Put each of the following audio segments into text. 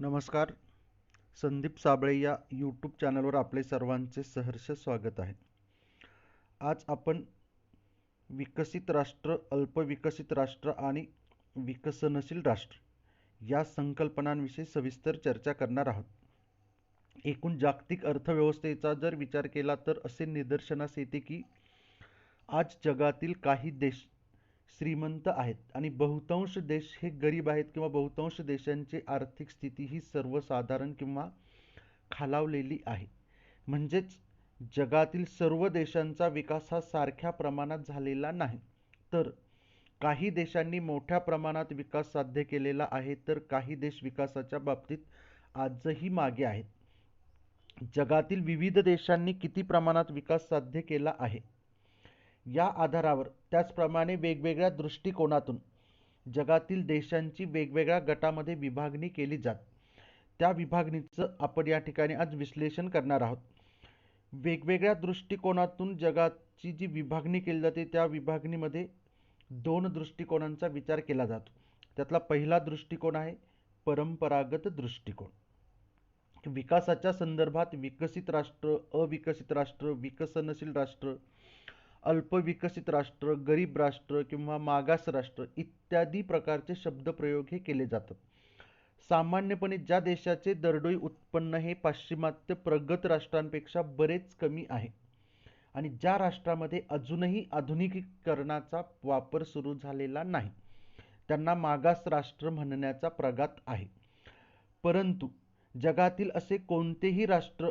नमस्कार. संदीप साबळे या यूट्यूब चॅनलवर आपले सर्वांचे सहर्ष स्वागत आहे. आज आपण विकसित राष्ट्र, अल्पविकसित राष्ट्र आणि विकसनशील राष्ट्र या संकल्पनांविषयी सविस्तर चर्चा करणार आहोत. एकूण जागतिक अर्थव्यवस्थेचा जर विचार केला तर असे निदर्शनास येते की आज जगातील काही देश श्रीमंत आहेत आणि बहुतांश देश हे गरीब आहेत किंवा बहुतांश देशांची आर्थिक स्थिती ही सर्वसाधारण किंवा खालावलेली आहे. म्हणजेच जगातील सर्व देशांचा विकास हा सारख्या प्रमाणात झालेला नाही, तर काही देशांनी मोठ्या प्रमाणात विकास साध्य केलेला आहे, तर काही देश विकासाच्या बाबतीत आजही मागे आहेत. जगातील विविध देशांनी किती प्रमाणात विकास साध्य केला आहे या आधारावर, त्याचप्रमाणे वेगवेगळ्या दृष्टिकोनातून जगातील देशांची वेगवेगळ्या गटामध्ये विभागणी केली जाते. त्या विभागणीचं आपण या ठिकाणी आज विश्लेषण करणार आहोत. वेगवेगळ्या दृष्टिकोनातून जगाची जी विभागणी केली जाते त्या विभागणीमध्ये दोन दृष्टिकोनांचा विचार केला जातो. त्यातला पहिला दृष्टिकोन आहे परंपरागत दृष्टिकोन. विकासाच्या संदर्भात विकसित राष्ट्र, अविकसित राष्ट्र, विकसनशील राष्ट्र, अल्पविकसित राष्ट्र, गरीब राष्ट्र किंवा मागास राष्ट्र इत्यादी प्रकारचे शब्दप्रयोग हे केले जातात. सामान्यपणे ज्या देशाचे दरडोई उत्पन्न हे पाश्चिमात्य प्रगत राष्ट्रांपेक्षा बरेच कमी आहे आणि ज्या राष्ट्रामध्ये अजूनही आधुनिकीकरणाचा वापर सुरू झालेला नाही, त्यांना मागास राष्ट्र म्हणण्याचा प्रघात आहे. परंतु जगातील असे कोणतेही राष्ट्र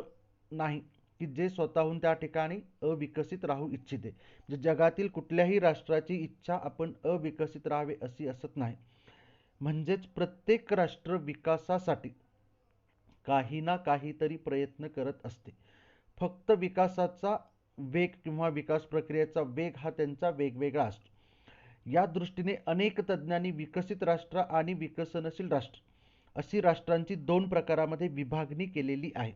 नाही की जे स्वतःहून त्या ठिकाणी अविकसित राहू इच्छिते. म्हणजे जगातील कुठल्याही राष्ट्राची इच्छा आपण अविकसित राहावे अशी असत नाही. म्हणजेच प्रत्येक राष्ट्र विकासासाठी काही ना काहीतरी प्रयत्न करत असते. फक्त विकासाचा वेग किंवा विकास प्रक्रियेचा वेग हा त्यांचा वेगवेगळा असतो. या दृष्टीने अनेक तज्ञांनी विकसित राष्ट्र आणि विकसनशील राष्ट्र अशी राष्ट्रांची दोन प्रकारामध्ये विभागणी केलेली आहे.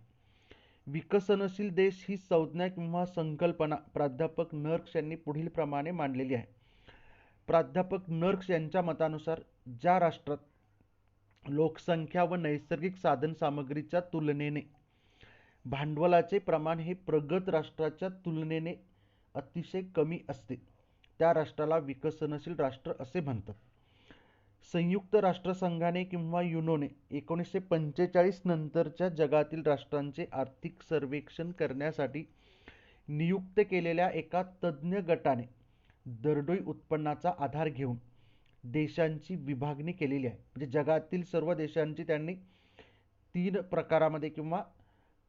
विकसनशील देश ही संज्ञा किंवा संकल्पना प्राध्यापक नर्क्स यांनी पुढील प्रमाणे मांडलेली आहे. प्राध्यापक नर्क्स यांच्या मतानुसार ज्या राष्ट्रात लोकसंख्या व नैसर्गिक साधनसामग्रीच्या तुलनेने भांडवलाचे प्रमाण हे प्रगत राष्ट्राच्या तुलनेने अतिशय कमी असते, त्या राष्ट्राला विकसनशील राष्ट्र असे म्हणतात. संयुक्त राष्ट्रसंघाने किंवा युनोने 1945 नंतरच्या जगातील राष्ट्रांचे आर्थिक सर्वेक्षण करण्यासाठी नियुक्त केलेल्या एका तज्ज्ञ गटाने दरडोई उत्पन्नाचा आधार घेऊन देशांची विभागणी केलेली आहे. म्हणजे जगातील सर्व देशांची त्यांनी 3 प्रकारामध्ये किंवा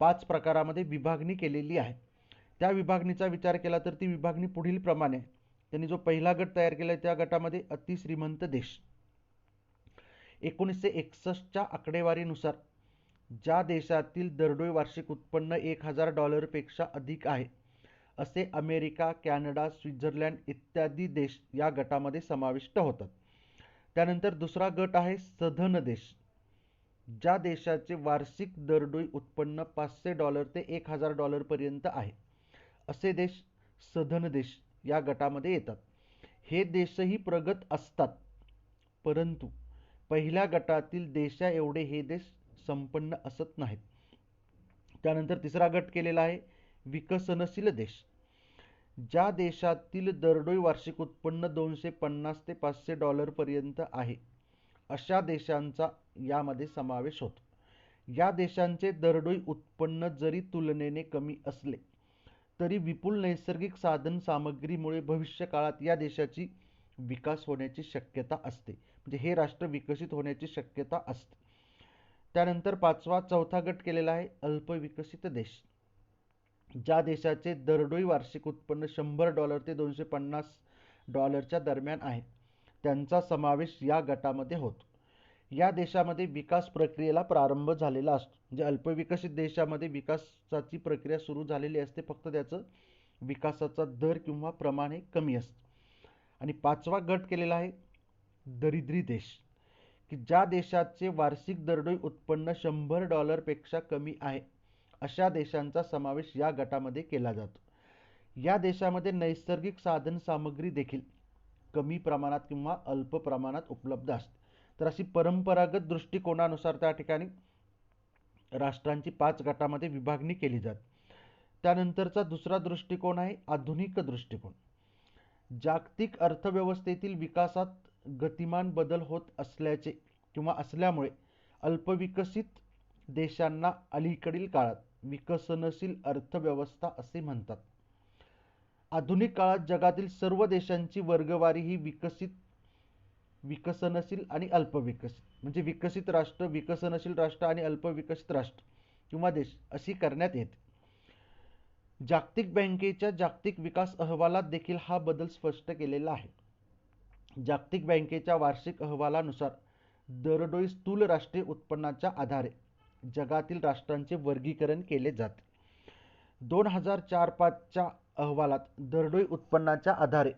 5 प्रकारामध्ये विभागणी केलेली आहे. त्या विभागणीचा विचार केला तर ती विभागणी पुढील प्रमाणे आहे. त्यांनी जो पहिला गट तयार केला त्या गटामध्ये अतिश्रीमंत देश. 1961च्या आकडेवारीनुसार ज्या देशातील दरडोई वार्षिक उत्पन्न $1000 पेक्षा अधिक आहे असे अमेरिका, कॅनडा, स्वित्झर्लंड इत्यादी देश या गटामध्ये समाविष्ट होतात. त्यानंतर दुसरा गट आहे सधन देश. ज्या देशाचे वार्षिक दरडोई उत्पन्न $500 ते $1000 पर्यंत आहे असे देश सधन देश या गटामध्ये येतात. हे देशही प्रगत असतात, परंतु पहिल्या गटातील देशा एवढे हे देश संपन्न असत नाहीत. त्यानंतर तिसरा गट केलेला आहे विकसनशील देश. ज्या देशातील दरडोई वार्षिक उत्पन्न $250 ते $500 पर्यंत आहे अशा देशांचा यामध्ये समावेश होतो. या देशांचे दरडोई उत्पन्न जरी तुलनेने कमी असले तरी विपुल नैसर्गिक साधन सामग्रीमुळे भविष्य काळात या देशाची विकास होण्याची शक्यता असते. म्हणजे हे राष्ट्र विकसित होण्याची शक्यता असते. त्यानंतर चौथा गट केलेला आहे अल्पविकसित देश. ज्या देशाचे दरडोई वार्षिक उत्पन्न $100 ते $250 दरम्यान आहे त्यांचा समावेश या गटामध्ये होतो. या देशामध्ये विकास प्रक्रियेला प्रारंभ झालेला असतो. म्हणजे अल्पविकसित देशामध्ये विकासाची प्रक्रिया सुरू झालेली असते, फक्त त्याचं विकासाचा दर किंवा प्रमाण हे कमी असतं. आणि 5वा गट केलेला आहे दरिद्री देश, की ज्या देशाचे वार्षिक दरडोई उत्पन्न $100 पेक्षा कमी आहे अशा देशांचा समावेश या गटामध्ये केला जातो. या देशामध्ये नैसर्गिक साधन सामग्री देखील कमी प्रमाणात किंवा अल्प प्रमाणात उपलब्ध असते. तर अशी परंपरागत दृष्टिकोनानुसार त्या ठिकाणी राष्ट्रांची 5 गटामध्ये विभागणी केली जाते. त्यानंतरचा दुसरा दृष्टिकोन आहे आधुनिक दृष्टिकोन. जागतिक अर्थव्यवस्थेतील विकासात गतिमान बदल होत असल्याचे किंवा असल्यामुळे अल्पविकसित देशांना अलीकडील काळात विकसनशील अर्थव्यवस्था असे म्हणतात. आधुनिक काळात जगातील सर्व देशांची वर्गवारी ही विकसनशील आणि अल्पविकसित म्हणजे विकसित राष्ट्र, विकसनशील राष्ट्र आणि अल्पविकसित राष्ट्र किंवा देश अशी करण्यात येते. जागतिक बँकेच्या जागतिक विकास अहवालात देखील हा बदल स्पष्ट केलेला आहे. जागतिक बँकेच्या वार्षिक अहवालानुसार दरडोई स्थूल राष्ट्रीय उत्पन्नाच्या आधारे जगातील राष्ट्रांचे वर्गीकरण केले जाते. 2004-5च्या अहवालात दरडोई उत्पन्नाच्या आधारे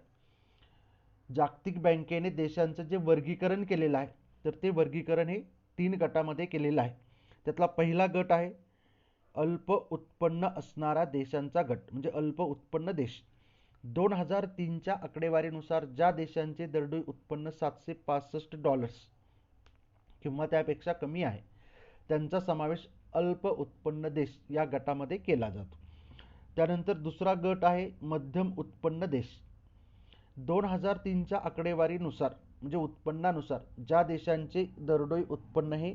जागतिक बँकेने देशांचं जे वर्गीकरण केलेलं आहे तर ते वर्गीकरण हे 3 गटामध्ये केलेलं आहे. त्यातला पहिला गट आहे अल्प उत्पन्न असणारा देशांचा गट म्हणजे अल्प उत्पन्न देश. 2003च्या आकडेवारीनुसार ज्या देशांचे दरडोई उत्पन्न $765 किंवा त्यापेक्षा कमी आहे त्यांचा समावेश अल्प उत्पन्न देश या गटामध्ये केला जातो. त्यानंतर दुसरा गट आहे मध्यम उत्पन्न देश. 2003च्या आकडेवारीनुसार म्हणजे उत्पन्नानुसार ज्या देशांचे दरडोई उत्पन्न हे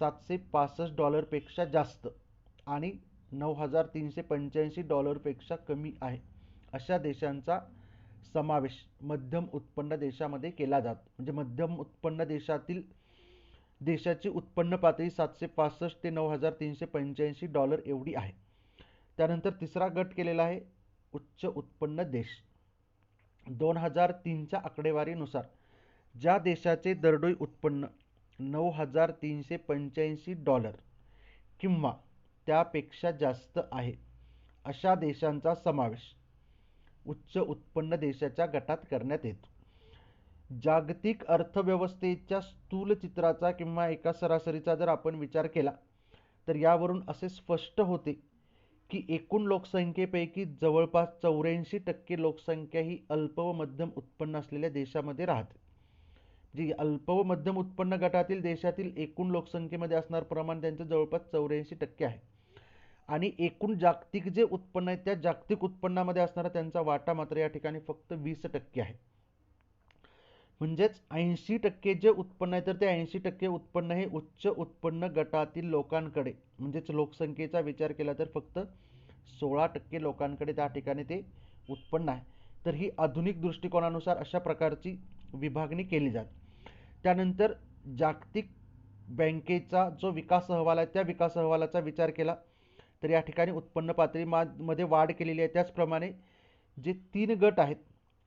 $765 पेक्षा जास्त आणि $9,385 पेक्षा कमी आहे अशा देशांचा समावेश मध्यम उत्पन्न देशामध्ये केला जातो. म्हणजे मध्यम उत्पन्न देशाची उत्पन्न पातळी 765 ते $9,385 एवढी आहे. त्यानंतर तिसरा गट केलेला आहे उच्च उत्पन्न देश. 2003च्या आकडेवारीनुसार ज्या देशाचे दरडोई उत्पन्न $9,385 किंवा त्यापेक्षा जास्त आहे अशा देशांचा समावेश उच्च उत्पन्न देशाच्या गटात करण्यात येतो. जागतिक अर्थव्यवस्थेच्या स्थूल चित्राचा किंवा एका सरासरीचा जर आपण विचार केला तर यावरून असे स्पष्ट होते की एकूण लोकसंख्येपैकी जवळपास 84% लोकसंख्या ही अल्प व मध्यम उत्पन्न असलेल्या देशामध्ये राहते. जी अल्प व मध्यम उत्पन्न गटातील देशातील एकूण लोकसंख्येमध्ये असणार प्रमाण त्यांचं जवळपास 84% आहे आणि एकूण जागतिक जे उत्पन्न आहे त्या जागतिक उत्पन्नामध्ये असणारा त्यांचा वाटा मात्र या ठिकाणी फक्त 20% आहे. म्हणजेच 80% जे उत्पन्न आहे तर ते 80% उत्पन्न हे उच्च उत्पन्न गटातील लोकांकडे म्हणजेच लोकसंख्येचा विचार केला तर फक्त 16% लोकांकडे त्या ठिकाणी ते उत्पन्न आहे. तर ही आधुनिक दृष्टिकोनानुसार अशा प्रकारची विभागणी केली जाते. त्यानंतर जागतिक बँकेचा जो विकास अहवाल आहे त्या विकास अहवालाचा विचार केला तर या ठिकाणी उत्पन्न पातळीमध्ये वाढ केलेली आहे. त्याचप्रमाणे जे 3 गट आहेत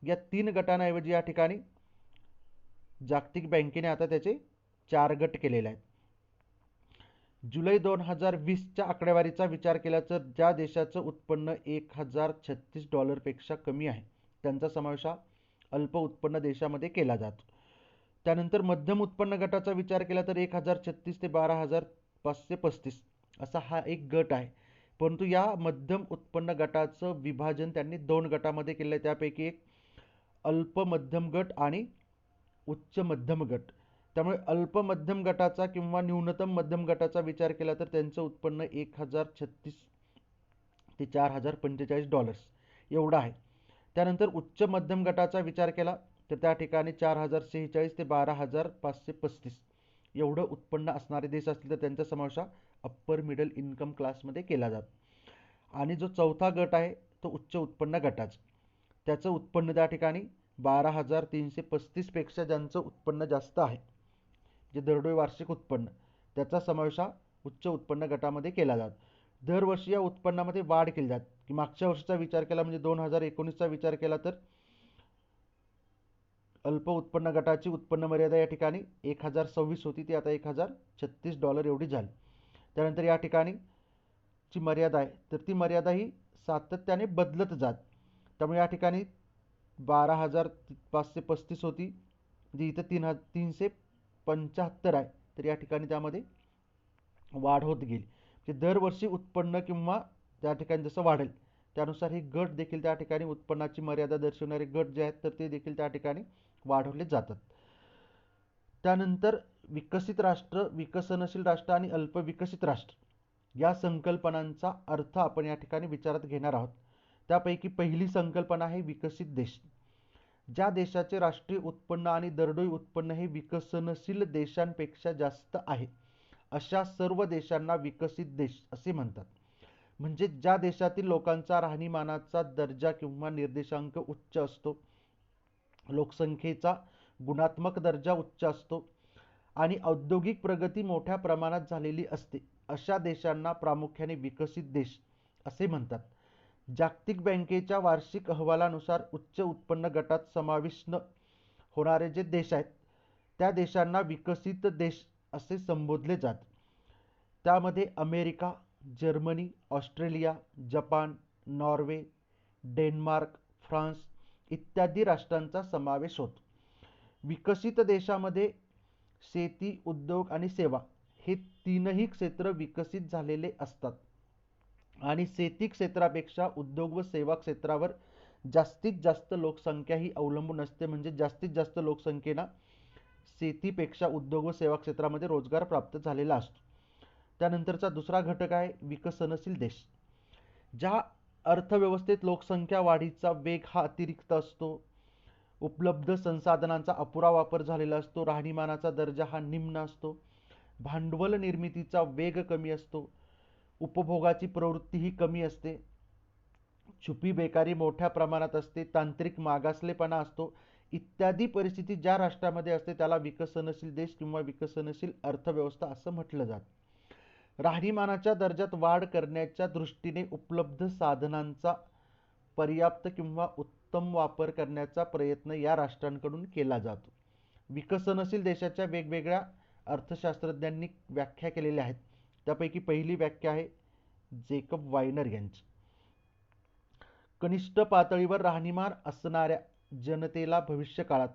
या 3 गटांऐवजी या ठिकाणी जागतिक बँकेने आता त्याचे 4 गट केलेले आहेत. जुलै 2020च्या आकडेवारीचा विचार केला तर ज्या देशाचं उत्पन्न $1,036 पेक्षा कमी आहे त्यांचा समावेश हा अल्प उत्पन्न देशामध्ये केला जातो. त्यानंतर मध्यम उत्पन्न गटाचा विचार केला तर 1,036 ते 12,535 असा हा एक गट आहे. परंतु या मध्यम उत्पन्न गटाचं विभाजन त्यांनी 2 गटामध्ये केलं आहे. त्यापैकी एक अल्प मध्यम गट आणि उच्च मध्यम गट. त्यामुळे अल्प मध्यम गटाचा किंवा न्यूनतम मध्यम गटाचा विचार केला तर त्यांचं उत्पन्न 1,036 ते $4,045 एवढं आहे. त्यानंतर उच्च मध्यम गटाचा विचार केला तर त्या ठिकाणी 4,046 ते 12,535 एवढं उत्पन्न असणारे देश असतील तर त्यांचा समावेश हा अप्पर मिडल इन्कम क्लासमध्ये केला जातो. आणि जो चौथा गट आहे तो उच्च उत्पन्न गटाचा. त्याचं उत्पन्न त्या ठिकाणी 12,335 पेक्षा ज्यांचं उत्पन्न जास्त आहे जे दरडोई वार्षिक उत्पन्न त्याचा समावेश हा उच्च उत्पन्न गटामध्ये केला जातो. दरवर्षी या उत्पन्नामध्ये वाढ केली जाते की मागच्या वर्षीचा विचार केला म्हणजे 2019चा विचार केला तर अल्प उत्पन्न गटाची उत्पन्न मर्यादा या ठिकाणी 1,026 होती ती आता $1,036 एवढी झाली. त्यानंतर या ठिकाणी जी मर्यादा आहे तर ती मर्यादा ही सातत्याने बदलत जात. त्यामुळे या ठिकाणी 12,535 होती जी इथं 3,375 आहे तर या ठिकाणी त्यामध्ये वाढ होत गेली. म्हणजे दरवर्षी उत्पन्न किंवा त्या ठिकाणी जसं वाढेल त्यानुसार हे गट देखील त्या ठिकाणी उत्पन्नाची मर्यादा दर्शवणारे गट जे आहेत तर ते देखील त्या ठिकाणी वाढवले जातात. त्यानंतर विकसित राष्ट्र, विकसनशील राष्ट्र आणि अल्पविकसित राष्ट्र या संकल्पनांचा अर्थ आपण या ठिकाणी विचारात घेणार आहोत. त्यापैकी पहिली संकल्पना आहे विकसित देश. ज्या देशाचे राष्ट्रीय उत्पन्न आणि दरडोई उत्पन्न हे विकसनशील देशांपेक्षा जास्त आहे, अशा सर्व देशांना विकसित देश असे म्हणतात. म्हणजे ज्या देशातील लोकांचा राहणीमानाचा दर्जा किंवा निर्देशांक उच्च असतो, लोकसंख्येचा गुणात्मक दर्जा उच्च असतो आणि औद्योगिक प्रगती मोठ्या प्रमाणात झालेली असते, अशा देशांना प्रामुख्याने विकसित देश असे म्हणतात. जागतिक बँकेच्या वार्षिक अहवालानुसार उच्च उत्पन्न गटात समाविष्ट होणारे जे देश आहेत, त्या देशांना विकसित देश असे संबोधले जाते. त्यामध्ये America, Germany, Australia, Japan, Norway, Denmark, France इत्यादी राष्ट्रांचा समावेश होतो. विकसित देशामध्ये शेती, उद्योग आणि सेवा हे तीनही क्षेत्र विकसित झालेले असतात आणि शेती क्षेत्रापेक्षा उद्योग व सेवा क्षेत्रावर जास्तीत जास्त लोकसंख्या ही अवलंबून असते. म्हणजे जास्तीत जास्त लोकसंख्येला शेतीपेक्षा उद्योग व सेवा क्षेत्रामध्ये रोजगार प्राप्त झालेला असतो. त्यानंतरचा दुसरा घटक आहे विकसनशील देश. ज्या अर्थव्यवस्थेत लोकसंख्या वाढीचा वेग हा अतिरिक्त असतो, उपलब्ध संसाधनांचा अपुरा वापर झालेला असतो, राहणीमानाचा दर्जा हा निम्न असतो, भांडवल निर्मितीचा वेग कमी असतो, उपभोगाची प्रवृत्ती ही कमी असते, छुपी बेकारी मोठ्या प्रमाणात असते, तांत्रिक मागासलेपणा असतो, इत्यादी परिस्थिती ज्या राष्ट्रामध्ये असते त्याला विकसनशील देश किंवा विकसनशील अर्थव्यवस्था असं म्हटलं जातं. राहणीमानाच्या दर्जात वाढ करण्याच्या दृष्टीने उपलब्ध साधनांचा पर्याप्त किंवा उत्तम वापर करण्याचा प्रयत्न या राष्ट्रांकडून केला जातो. विकसनशील देशाच्या वेगवेगळ्या अर्थशास्त्रज्ञांनी व्याख्या केलेल्या आहेत. त्यापैकी पहिली व्याख्या आहे जेकब वायनर यांची. कनिष्ठ पातळीवर राहणीमान असणाऱ्या जनतेला भविष्यकाळात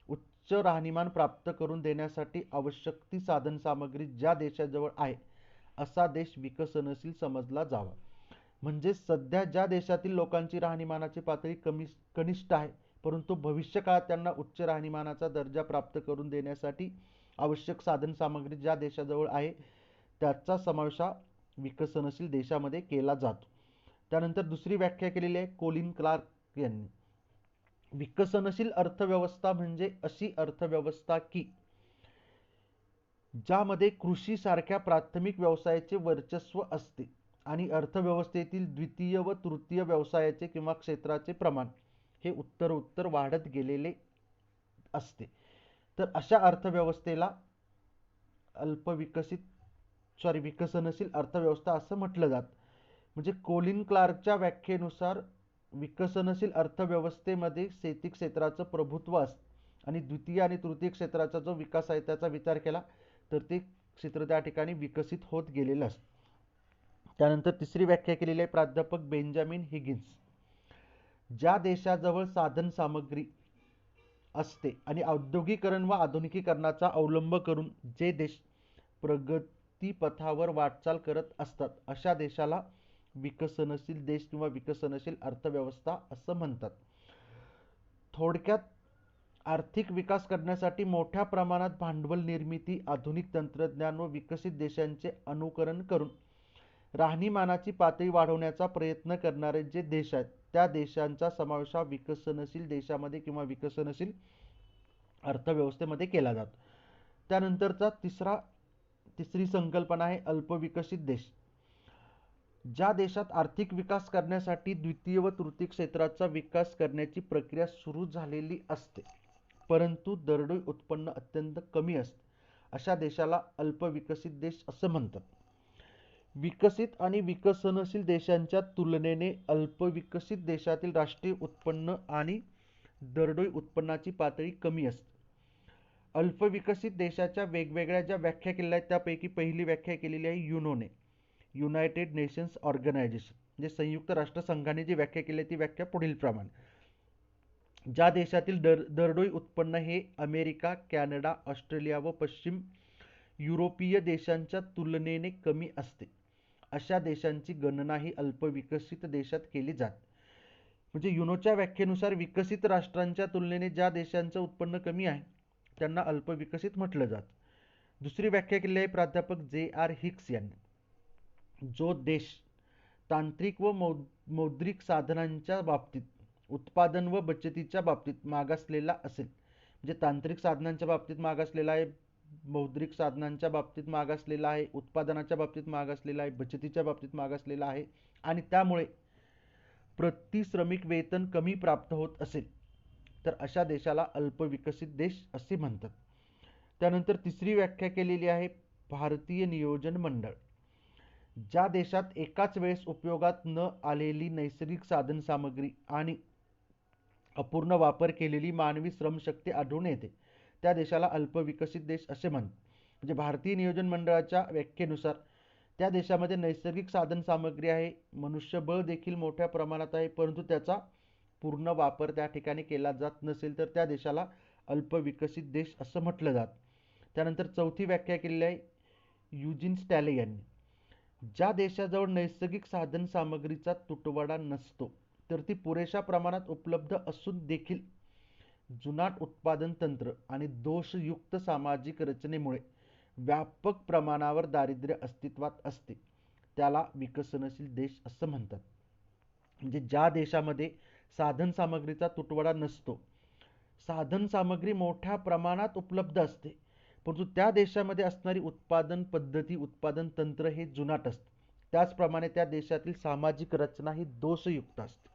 उच्च राहणीमान प्राप्त करून देण्यासाठी आवश्यक ती साधनसामग्री ज्या देशाजवळ आहे, असा देश विकसनशील समजला जावा. म्हणजे सध्या ज्या देशातील लोकांची राहणीमानाची पातळी कनिष्ठ आहे, परंतु भविष्यकाळात त्यांना उच्च राहणीमानाचा दर्जा प्राप्त करून देण्यासाठी आवश्यक साधनसामग्री ज्या देशाजवळ आहे, त्याचा समावेश हा विकसनशील देशामध्ये केला जातो. त्यानंतर दुसरी व्याख्या केलेली आहे कोलिन क्लार्क यांनी. विकसनशील अर्थव्यवस्था म्हणजे अशी अर्थव्यवस्था की ज्यामध्ये कृषी सारख्या प्राथमिक व्यवसायाचे वर्चस्व असते आणि अर्थव्यवस्थेतील द्वितीय व तृतीय व्यवसायाचे किंवा क्षेत्राचे प्रमाण हे उत्तरोत्तर वाढत गेलेले असते. तर अशा अर्थव्यवस्थेला विकसनशील अर्थव्यवस्था असं म्हटलं जातं. म्हणजे कोलिन क्लार्कच्या व्याख्येनुसार विकसनशील अर्थव्यवस्थेमध्ये शेती क्षेत्राचं प्रभुत्व असतं आणि द्वितीय आणि तृतीय क्षेत्राचा जो विकास आहे त्याचा विचार केला तर ते क्षेत्र त्या ठिकाणी विकसित होत गेलेलं असतं. त्यानंतर तिसरी व्याख्या केलेली आहे प्राध्यापक बेंजामिन हिगिन्स. ज्या देशाजवळ साधन सामग्री असते आणि औद्योगिकरण व आधुनिकीकरणाचा अवलंब करून जे देश प्रगतीपथावर वाटचाल करत असतात, अशा देशाला विकसनशील देश किंवा विकसनशील अर्थव्यवस्था असं म्हणतात. थोडक्यात आर्थिक विकास करण्यासाठी मोठ्या प्रमाणात भांडवल निर्मिती, आधुनिक तंत्रज्ञान व विकसित देशांचे अनुकरण करून राहणीमानाची पातळी वाढवण्याचा प्रयत्न करणारे जे देश आहेत, त्या देशांचा समावेश हा विकसनशील देशामध्ये किंवा विकसनशील अर्थव्यवस्थेमध्ये केला जातो. त्यानंतरचा तिसरी संकल्पना आहे अल्पविकसित देश. ज्या देशात आर्थिक विकास करण्यासाठी द्वितीय व तृतीय क्षेत्राचा विकास करण्याची प्रक्रिया सुरू झालेली असते, परंतु दरडोई उत्पन्न अत्यंत कमी असते, अशा देशाला अल्पविकसित देश असं म्हणतात. विकसित आणि विकसनशील देशांच्या तुलनेने अल्पविकसित देशातील राष्ट्रीय उत्पन्न आणि दरडोई उत्पन्नाची पातळी कमी असते. अल्पविकसित देशाच्या वेगवेगळ्या ज्या व्याख्या केलेल्या आहेत त्यापैकी पहिली व्याख्या केलेली आहे युनोने, युनायटेड नेशन्स ऑर्गनायझेशन, म्हणजे संयुक्त राष्ट्र संघाने जी व्याख्या केली ती व्याख्या पुढील प्रमाणे. ज्या देशातील दरडोई उत्पन्न हे अमेरिका, कॅनडा, ऑस्ट्रेलिया व पश्चिम युरोपीय देशांच्या तुलनेने कमी असते, अशा देशांची गणना ही अल्पविकसित देशात केली जाते. म्हणजे युनोच्या व्याख्येनुसार विकसित राष्ट्रांच्या तुलनेने ज्या देशांचं उत्पन्न कमी आहे त्यांना अल्पविकसित म्हटलं जातं. दुसरी व्याख्या केली आहे प्राध्यापक जे आर हिक्स यांनी. जो देश तांत्रिक व मौद्रिक साधनांच्या बाबतीत, उत्पादन व बचतीच्या बाबतीत मागासलेला असेल, म्हणजे तांत्रिक साधनांच्या बाबतीत मागासलेला आहे, मौद्रिक साधनांच्या बाबतीत मागासलेला आहे, उत्पादनाच्या बाबतीत मागासलेला आहे, बचतीच्या बाबतीत मागासलेला आहे आणि त्यामुळे प्रति श्रमिक वेतन कमी प्राप्त होत असेल, तर अशा देशाला अल्पविकसित देश असे म्हणतात. त्यानंतर तिसरी व्याख्या केलेली आहे भारतीय नियोजन मंडळ. ज्या देशात एकाच वेळेस उपयोगात न आलेली नैसर्गिक साधनसामग्री आणि अपूर्ण वापर केलेली मानवी श्रमशक्ती आढळून येते, त्या देशाला अल्पविकसित देश असे म्हणतात. म्हणजे भारतीय नियोजन मंडळाच्या व्याख्येनुसार त्या देशामध्ये नैसर्गिक साधनसामग्री आहे, मनुष्यबळ देखील मोठ्या प्रमाणात आहे, परंतु त्याचा पूर्ण वापर त्या ठिकाणी केला जात नसेल, तर त्या देशाला अल्पविकसित देश असं म्हटलं जातं. त्यानंतर चौथी व्याख्या केलेली आहे युजिन स्टॅले यांनी. ज्या देशाजवळ नैसर्गिक साधनसामग्रीचा तुटवडा नसतो, तर ती पुरेशा प्रमाणात उपलब्ध असून देखील जुनाट उत्पादन तंत्र आणि दोषयुक्त सामाजिक रचनेमुळे व्यापक प्रमाणावर दारिद्र्य अस्तित्वात असते, त्याला विकसनशील देश असं म्हणतात. म्हणजे ज्या देशामध्ये साधनसामग्रीचा तुटवडा नसतो, साधनसामग्री मोठ्या प्रमाणात उपलब्ध असते, परंतु त्या देशामध्ये असणारी उत्पादन पद्धती, उत्पादन तंत्र हे जुनाट असते, त्याचप्रमाणे त्या देशातील सामाजिक रचना ही दोषयुक्त असते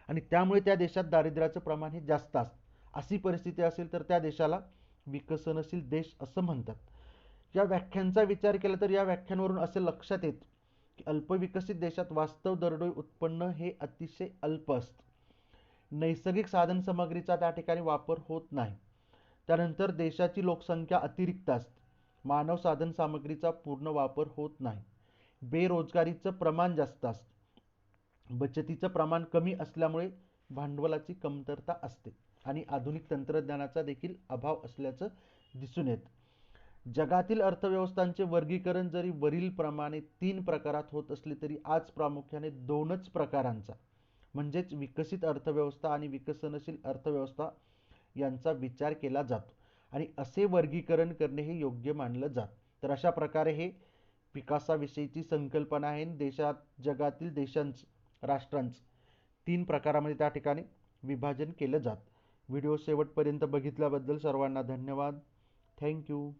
आणि त्यामुळे त्या देशात दारिद्र्याचं प्रमाण हे जास्त असतं. अशी परिस्थिती असेल तर त्या देशाला विकसनशील देश असं म्हणतात. या व्याख्यांचा विचार केला तर या व्याख्यांवरून असे लक्षात येतं की अल्पविकसित देशात वास्तव दरडोई उत्पन्न हे अतिशय अल्प असतं. नैसर्गिक साधनसामग्रीचा त्या ठिकाणी वापर होत नाही. त्यानंतर देशाची लोकसंख्या अतिरिक्त असते, मानव साधनसामग्रीचा पूर्ण वापर होत नाही, बेरोजगारीचं प्रमाण जास्त असतं, बचतीचं प्रमाण कमी असल्यामुळे भांडवलाची कमतरता असते आणि आधुनिक तंत्रज्ञानाचा देखील अभाव असल्याचं दिसून येतं. जगातील अर्थव्यवस्थांचे वर्गीकरण जरी वरील प्रमाणे 3 प्रकारात होत असले तरी आज प्रामुख्याने 2च प्रकारांचा, म्हणजेच विकसित अर्थव्यवस्था आणि विकसनशील अर्थव्यवस्था यांचा विचार केला जातो आणि असे वर्गीकरण करणे हे योग्य मानलं जातं. तर अशा प्रकारे हे विकासाविषयीची संकल्पना आहे. देशात, जगातील देशांचं, राष्ट्रांचं 3 प्रकारामध्ये त्या ठिकाणी विभाजन केलं जातं. व्हिडिओ शेवटपर्यंत बघितल्याबद्दल सर्वांना धन्यवाद. थँक्यू.